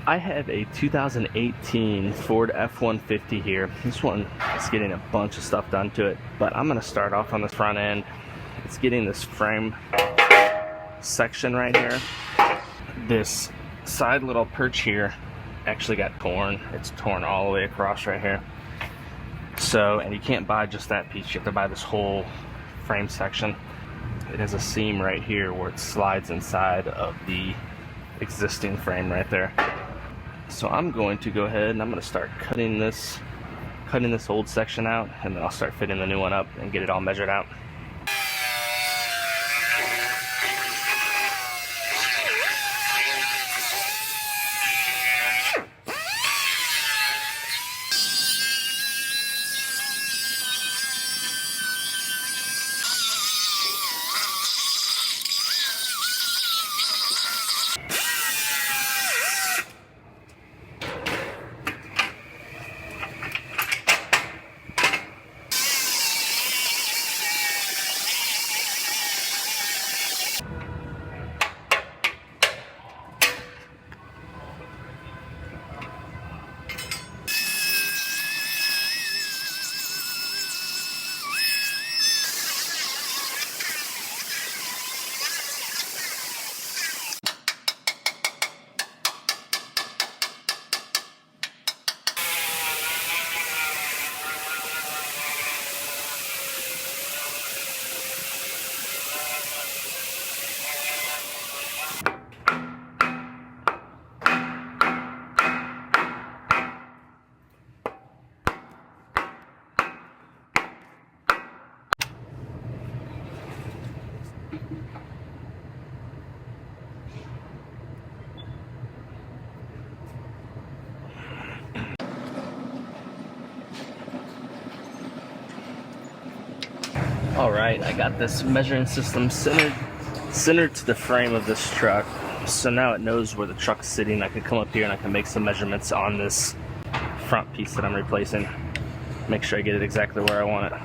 I have a 2018 Ford F-150 here. This one is getting a bunch of stuff done to it, but I'm going to start off on the front end. It's getting this frame section right here. This side little perch here actually got torn. It's torn all the way across right here. So, and you can't buy just that piece. You have to buy this whole frame section. It has a seam right here where it slides inside of the existing frame right there. So I'm going to go ahead and I'm going to start cutting this old section out, and then I'll start fitting the new one up and get it all measured out. Alright, I got this measuring system centered to the frame of this truck. So now it knows where the truck's sitting. I can come up here and I can make some measurements on this front piece that I'm replacing. Make sure I get it exactly where I want it.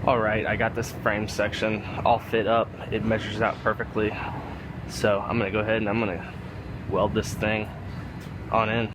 Alright, I got this frame section all fit up. It measures out perfectly. So I'm going to go ahead and I'm going to weld this thing on in.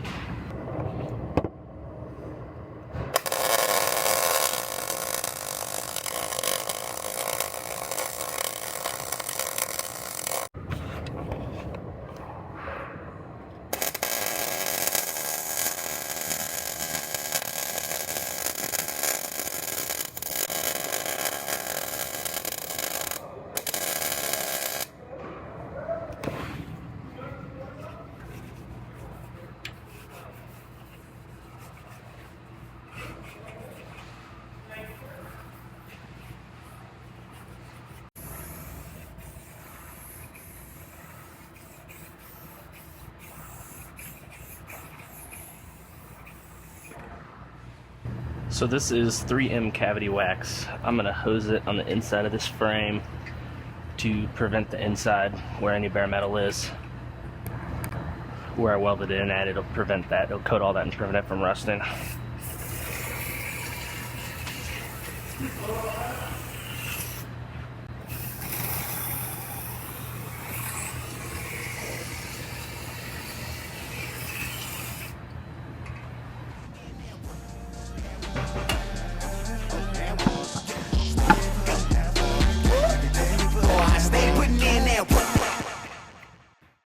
So this is 3M cavity wax. I'm going to hose it on the inside of this frame to prevent the inside where any bare metal is. Where I welded it in at, it'll prevent that. It'll coat all that and prevent it from rusting.